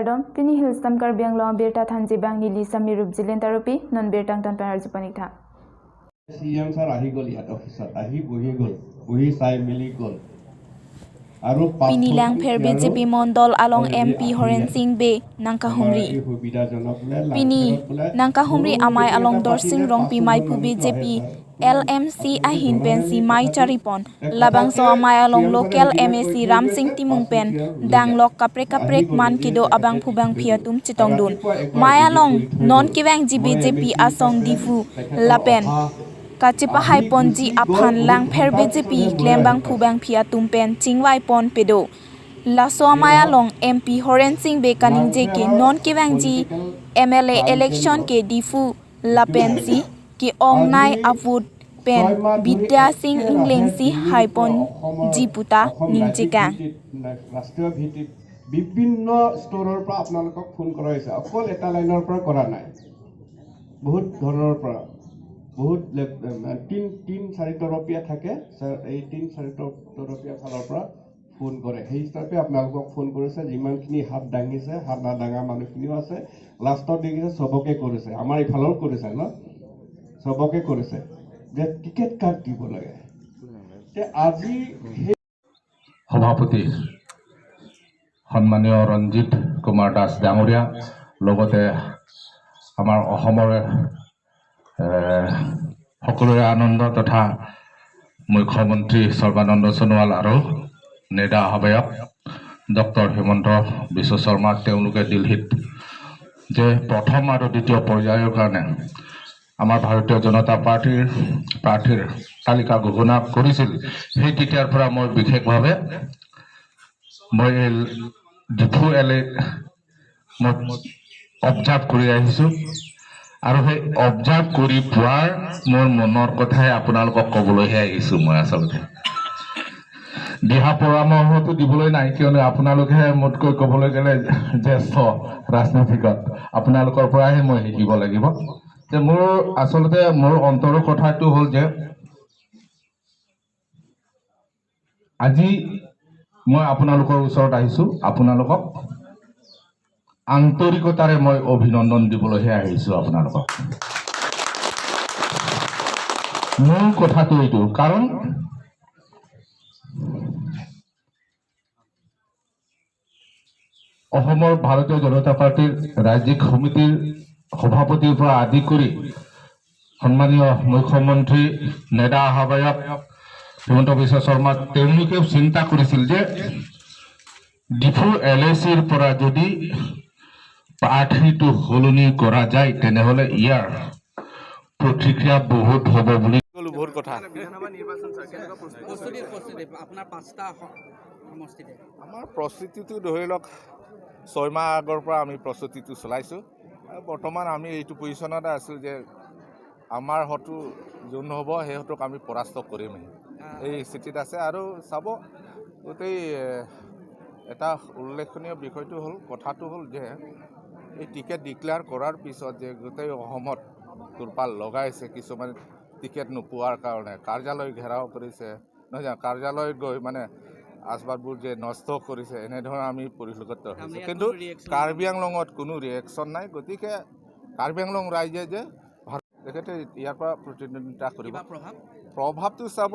Kardom, Pini Hills Tam Karbiang Long Birta Thanji Bang Nili Samirup Jilin Tarupi, non Birtang Tan Panar Jupanikha. CM sir ahi gol yat officer ahi bohi sai mili gol. Pinilang Pher BJP Mondol along MP Horen Singh Be Nangkahumri. Pini Nangkahumri amai along Dorsing Rongpi Maipu BJP LMC ahin pen si Mai Charipon labang so amai along local MAC Ram Singh Timung pen danglok kaprek man kido abang phubang phiatum chitongdun mai along non kiwang ji BJP asong difu lapen Kachipahai ponji aphan lang Pher BJP klembang phubang phia tumpen chingwai pon pedo laso amaya long MP Horen Singh Be kaning je ke non kiwang ji MLA election ke difu lapensi ke ong nai avut pen Vidya Singh Ingling si haipon jiputa ninjika ৰাষ্ট্ৰীয় ভিত্তিত বিভিন্ন স্তৰৰ পৰা আপোনালোকক phone কৰা হৈছে অকল এটা লাইনৰ পৰা কৰা নাই বহুত ধৰণৰ পৰা বহুত তিন চাৰি তৰপীয়া থাকে এই তিন চাৰি তৰপীয়া ফালৰ পৰা ফোন কৰে সেই হিচাপে আপোনালোকক ফোন কৰিছে যিমানখিনি হাত দাঙিছে হাত নাদাঙা মানুহখিনিও আছে লাষ্টত দেখিছে সবকে কৰিছে আমাৰ ইফালৰ কৰিছে ন সবকে কৰিছে যে টিকেট কাৰ্ড দিব লাগে যে আজি সভাপতি সন্মানীয় ৰঞ্জিত কুমাৰ দাস ডাঙৰীয়া লগতে আমাৰ অসমৰ সকলোৰে আনন্দ তথা মুখ্যমন্ত্ৰী সৰ্বানন্দ সোণোৱাল আৰু নেডা আহ্বায়ক ডক্টৰ হিমন্ত বিশ্ব শৰ্মা তেওঁলোকে দিল্লীত যে প্ৰথম আৰু দ্বিতীয় পৰ্যায়ৰ কাৰণে আমাৰ ভাৰতীয় জনতা পাৰ্টিৰ প্ৰাৰ্থীৰ তালিকা ঘোষণা কৰিছিল সেই তেতিয়াৰ পৰা মই বিশেষভাৱে মই ডিফু এলে মই অবজাৰ্ভ কৰি আহিছোঁ আৰু সেই অবজাৰ্ভ কৰি পোৱাৰ মোৰ মনৰ কথাই আপোনালোকক ক'বলৈহে আহিছোঁ মই আচলতে দিহা পৰামৰ্শটো দিবলৈ নাই কিয়নো আপোনালোকেহে মোতকৈ ক'বলৈ গ'লে জ্যেষ্ঠ ৰাজনীতিকত আপোনালোকৰ পৰাহে মই শিকিব লাগিব যে মোৰ আচলতে মোৰ অন্তৰৰ কথাটো হ'ল যে আজি মই আপোনালোকৰ ওচৰত আহিছোঁ আপোনালোকক আন্তৰিকতাৰে মই অভিনন্দন দিবলৈহে আহিছোঁ আপোনালোকক মূল কথাটো এইটো কাৰণ অসমৰ ভাৰতীয় জনতা পাৰ্টিৰ ৰাজ্যিক সমিতিৰ সভাপতিৰ পৰা আদি কৰি সন্মানীয় মুখ্যমন্ত্ৰী নেডা আহ্বায়ক হিমন্ত বিশ্ব শৰ্মা তেওঁলোকেও চিন্তা কৰিছিল যে ডিফু LACৰ পৰা যদি প্ৰাৰ্থীটো সলনি কৰা যায় তেনেহ'লে ইয়াৰ প্ৰতিক্ৰিয়া বহুত হ'ব বুলি বহুত কথা আমাৰ প্ৰস্তুতিটো ধৰি লওক 6 মাহ আগৰ পৰা আমি প্ৰস্তুতিটো চলাইছোঁ বৰ্তমান আমি এইটো পজিশ্যনতে আছোঁ যে আমাৰ হয়তো যোন হ'ব সেইহঁতক আমি পৰাস্ত কৰিমেই এই স্থিতিত আছে আৰু চাব গোটেই এটা উল্লেখনীয় বিষয়টো হ'ল কথাটো হ'ল যে এই টিকেট ডিক্লেয়াৰ কৰাৰ পিছত যে গোটেই অসমত তোৰপাল লগাইছে কিছুমান টিকেট নোপোৱাৰ কাৰণে কাৰ্যালয় ঘেৰাও কৰিছে নহয় জানো কাৰ্যালয়ত গৈ মানে আচবাববোৰ যে নষ্ট কৰিছে এনেধৰণৰ আমি পৰিলক্ষিত হৈছে কিন্তু কাৰ্বি আংলঙত কোনো ৰিয়েকশ্যন নাই গতিকে কাৰ্বি আংলং ৰাইজে যে তেখেতে ইয়াৰ পৰা প্ৰতিদ্বন্দ্বিতা কৰিব প্ৰভাৱটো চাব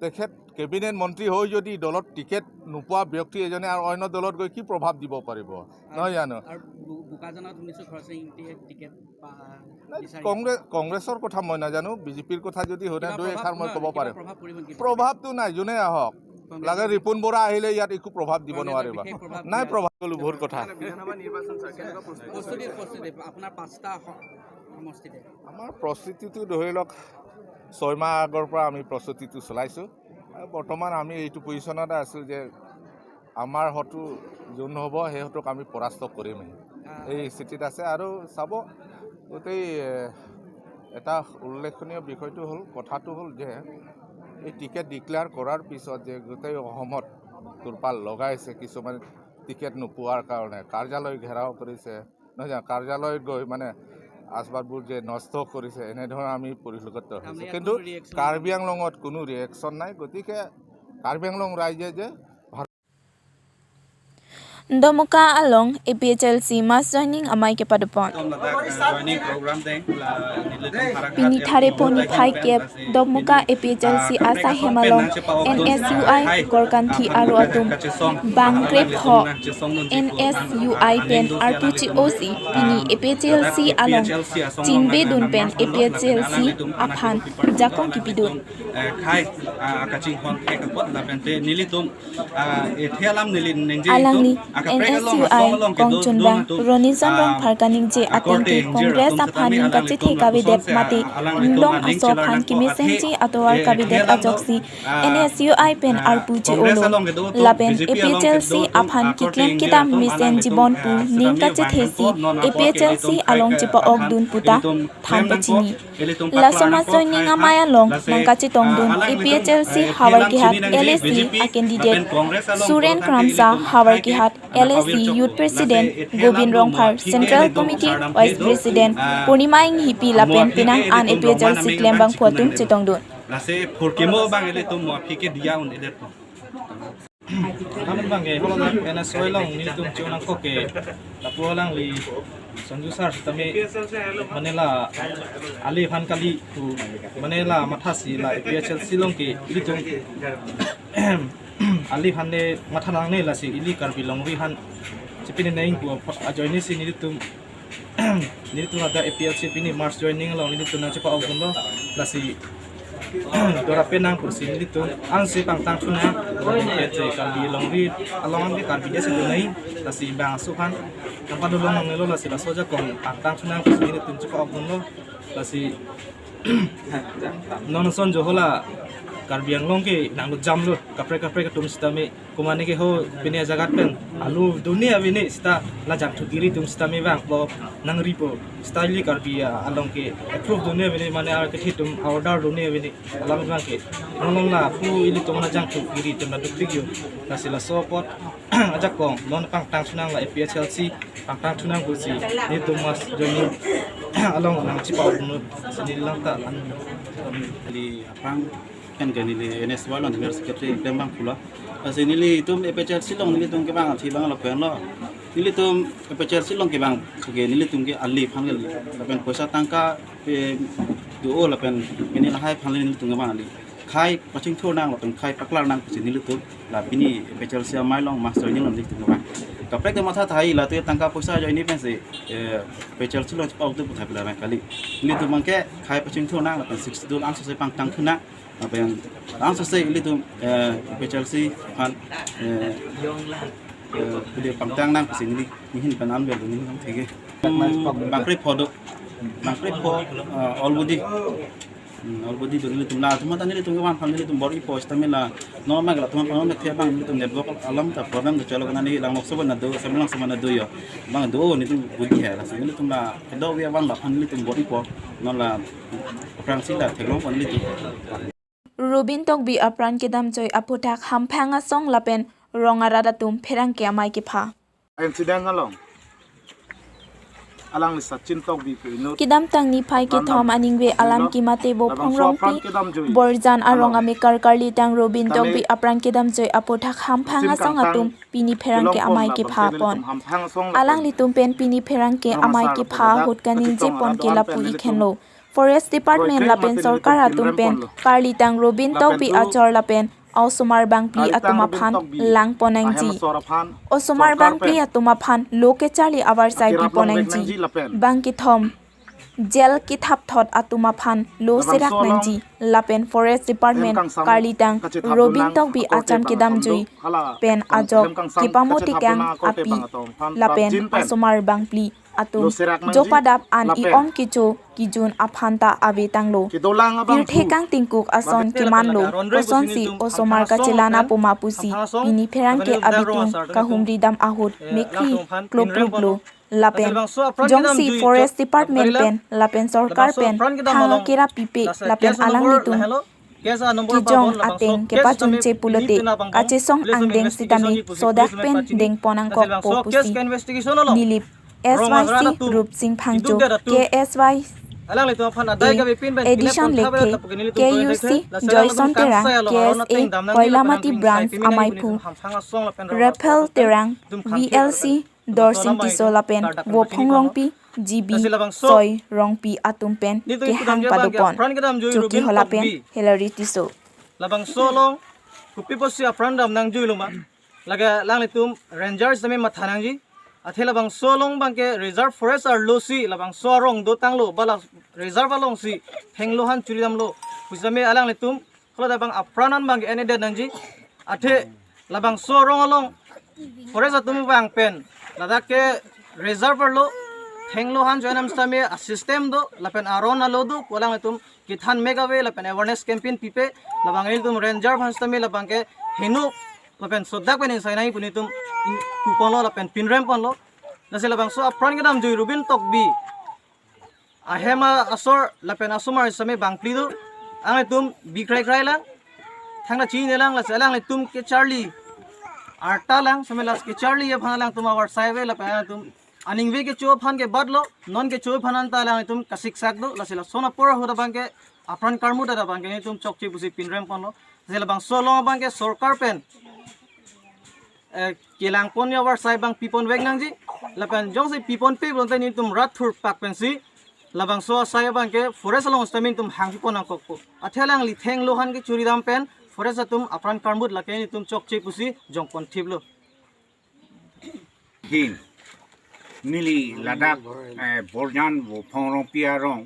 তেখেত কেবিনেট মন্ত্ৰী হৈ যদি দলত টিকেট নোপোৱা ব্যক্তি এজনে আৰু অন্য দলত গৈ কি প্ৰভাৱ দিব পাৰিব নহয় জানো কংগ্ৰেছৰ কথা মই নাজানো বিজেপিৰ কথা যদি সোধে দুই এষাৰ মই ক'ব পাৰিম প্ৰভাৱটো নাই যোনে আহক লাগে ৰিপুণ বৰা আহিলে ইয়াত একো প্ৰভাৱ দিব নোৱাৰিব নাই প্ৰভাৱ ক'লোঁ বহুত কথা আমাৰ প্ৰস্তুতিটো ধৰি লওক 6 মাহ আগৰ পৰা আমি প্ৰস্তুতিটো চলাইছোঁ বৰ্তমান আমি এইটো পজিশ্যনতে আছোঁ যে আমাৰ হয়তো যোন হ'ব সেইহঁতক আমি পৰাস্ত কৰিমেই এই স্থিতিত আছে আৰু চাব গোটেই এটা উল্লেখনীয় বিষয়টো হ'ল কথাটো হ'ল যে এই টিকেট ডিক্লেয়াৰ কৰাৰ পিছত যে গোটেই অসমত তোৰপাল লগাইছে কিছুমান টিকেট নোপোৱাৰ কাৰণে কাৰ্যালয় ঘেৰাও কৰিছে নহয় জানো কাৰ্যালয়ত গৈ মানে আচবাববোৰ যে নষ্ট কৰিছে এনেধৰণৰ আমি পৰিলক্ষিত হৈছে কিন্তু কাৰ্বি আংলঙত কোনো ৰিয়েকশ্যন নাই গতিকে কাৰ্বি আংলং ৰাইজে যে Domuka along APHLC mass joining amai ke padupon. Pini thare poni thai kep Domuka APHLC asa hemalong NSUI gorkanthi aro atum bang grep ho NSUI pen R2GOC pini APHLC along Chinbe dun pen APHLC aphan jakong kipidun alangni NSUI Kongchunbang Ronizan Rong Pharkaning je atengke Congress aphanin kache the kabidet mate long aso phan kimisenji atowar kabidet ajoksi NSUI pen R2GO laben APHLC aphan kiklem kitam misen jibon pu ning kache thesi APHLC along chipa ogdun puta than pachini la samaj joining amaya long nang kache tongdun APHLC hawar ki hat LSC a candidate Suren Kramsa hawar ki hat LSC Youth President Gobind Rongphar Central Committee Vice President Purnimaing Hipi Lapen Pinang an APHLC Klembang Photum Chitongdun Lase Purkimo bang ele tum mo pike dia un ele to Amun bang e holong ena soilong ni tum chunang ko ke tapulang li Sanju sar tame Manila Ali Phan Kali tu Manila Mathasi la APHLC long ke litung Ali Phan de mathanang ne la si ili karbi long wi han chipin naing ko join si ni tum ada APHLC pini March joining long ni tum na chepa ogun lo la si dora penang kursi ni tum ang si pang tang tuna je karbi long wi along ang karbi de se nai la si bang su han nang padu long ngelo la si la soja kong pang tang tuna kursi ni tum chepa ogun lo la si non son jo hola Karbiang long ke nang lu jam lu kapre ka tum stame kumane ke ho pini jagat pen alu dunia bini sta la jak thukiri tum stame bang lo nang ripo style karbia along ke approve dunia bini mane ar ke tum order dunia bini alam bang ke nong la fu ili tum na jang thukiri tum na duktigyo na sila support ajak kong non pang tang sunang la APHLC pang tang sunang kursi ni tum mas joining along nang chipa nu sinilang ta di apang kan ganili NS walon dengan sekretari Dembang pula. Asal nili itu APHLC long nili tum ke bang si bang lo pen lo. Nili tum APHLC long ke bang ke nili tum ke Ali Phan le. Lapen poisa tangka pe duo lapen ini lahai Phan nili tum ke bang Ali. Khai paching tho nang lapen khai paklar nang si nili tum la pini APHLC mai long master ni long nili tum ke bang. Kaprek de matha thai la tu tangka poisa jo ini pen si APHLC long pau tu puthai pula kali. Nili tum mangke khai paching tho nang lapen 62 ang sesai pang tang thuna apa yang langsung saya itu APHLC Phan dia pangtang nang kesini ini penan bel ini nang tiga bangkrip produk bangkrip all body tu ini tumla cuma tadi itu kawan Phan itu body post tapi lah normal kalau teman teman mereka bang itu network alam tak problem tu kalau kena ni lang maksud mana tu sebelang sama ada ya bang tu itu budi ya lah ini tumla kedua dia bang lah Phan itu body post normal perang sila teknologi Phan itu Rubin Tokbi apran kedam joy apotak hampanga song lapen rongarada tum pherang ke amai ke pha incident along alang Sachin Tokbi pe no kidam tang ni phai ke thom aningwe alam ki mate bo phongrong pi borjan arong ame karkarli tang Rubin Tokbi apran kedam joy apotak hampanga song atum pini pherang ke amai ke pha pon alang litum pen pini pherang ke amai ke pha hotkanin je pon ke lapu ikhenlo Forest Department lapen sarkar atum pen karli tang Rubin Tokbi achor lapen Osumar Bangpli atuma phan lang ponangji Osumar Bangpli atuma phan loke chali awar sai di ponangji bangki thom Jel ki thap thot atuma phan lo serak nangji lapen Forest Department karli tang Rubin Tokbi acham kedam jui pen ajok kipamoti kang api lapen Osumar Bangpli atum jopadap an iom kicho kijun aphanta abe tanglo tirthe kang tingkuk ason kimanlo oson si osomar ka chelana poma pusi pini pherang ke abitung ka humri dam ahut mekri kloplo lapen jongsi Forest Department pen lapen sarkar pen thanga kera pipe lapen alang litung kijong ateng ke pachun che pulote kache song angdeng sitame sodak pen deng ponang kok po pusi nilip SYC Group Sing Phangcho KSY alang itu pan adai ka bipin ben Edition Leke, KUC, Joyson Terang, KSA, Koilamati Branch, Amaipu, Rappel Terang, VLC, Dorsing Tiso Lapen, Wopong Rongpi, GB, Soy, Rongpi Atumpen, Kehang Padupon, Chuki Holapen, Hillary Tiso. Labang solong, kupi posi aprandam nang jui luma, laga lang itum Rangers kami mathanang ji. Athe labang solong bangke reserve forest ar losi labang sorong do tanglo bala reserve along si henglohan churidam lo pusame alang letum kalau dabang apranan bangke ene dead nangji athe labang sorong along forest atum bang pen ladake reserve lo henglohan joinam stame a system do lapen aron alo do kolang letum kithan megawe lapen awareness campaign pipe labang letum ranger han stame labangke henu lapen sodak pen sainai punitum kupon lo lapen pinrem pon lo nasi labang so apran kedam jui rubin tok bi ahema asor lapen asumar same bang plido ang tum bi krai lang thangna chi ne lang la salang le tum ke charlie arta lang same las ke charlie ya phana lang tum awar saive lapen tum aning ve ke cho phan ke badlo non ke cho phanan ta lang tum kasik sak do la sila sona pora hoda bang ke apran karmu da bang ke tum chok chi busi pinrem pon lo sila bang so long bang ke sarkar pen kilang pon ya war sai bang pipon weg nang ji lapan jong si pipon pe bon tani tum rat thur pak pen si labang so sai bang ke forest along stamin tum hang pipon ang kokko athelang li theng lohan ke churi dam pen forest atum apran karmut lake ni tum chok che pusi jong pon thiblo hin nili ladak borjan wo phongrong pia rong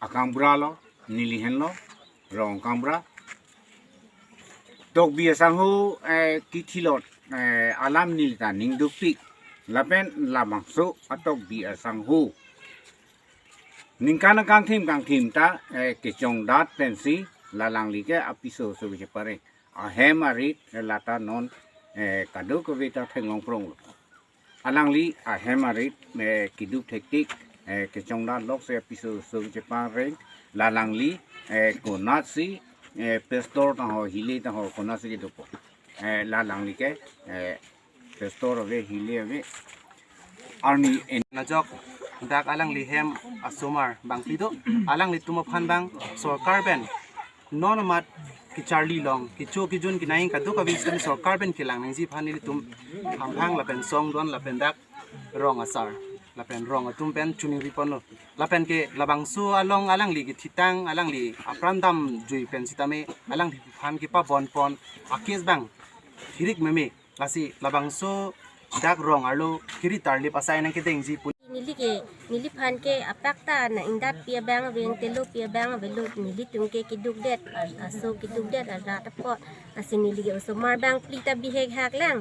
akambra lo nili hen lo rong kambra dog bia sanghu kithilot alam nilta ningdupik lapen lamang so atok bia sanghu ningkana kang thim ta kechong dat pensi lalang like apiso so je pare a hemarit lata non kadu ko vita thengong prong alang li a hemarit kiduk tektik kechong dat lok se apiso so je pare lalang li konatsi pestor ta ho hili ta ho konatsi ke dopo lalang li ke pestor ve hili ve arni najok dak alang li hem asumar bang pido alang li tumo phan bang sarkar ben non mat ki charlie long ki cho ki jun ki naing ka du ka vis kan sarkar ben kilang nang ji phani li tum hamphang la pen song don la pen dak rong asar la pen rong atum pen chuning ri pon lo la pen ke labang su along alang li ki thitang alang li aprandam jui pen sitame alang li phan ki pa bon pon akes bang thirik meme lasi labang su dak rong arlo kiri tarli pasai nang kiteng ji nili phan ke apakta na indat pia bang weng telo pia bang velut nili tungke kiduk det aso kiduk det ara tapot asinili ge so mar bang plita bihek hak lang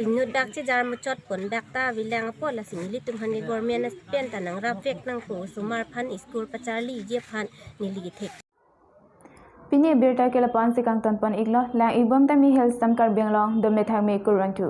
inu dak che jar machot pon dakta wilang apol asinili tum han ge government pen tanang rafek nang ko so mar phan school pacharli je phan nili ge thek Pini birta ke lapan si kang tanpan iglo lang ibom tami health tam kar benglong do methang me kurang tu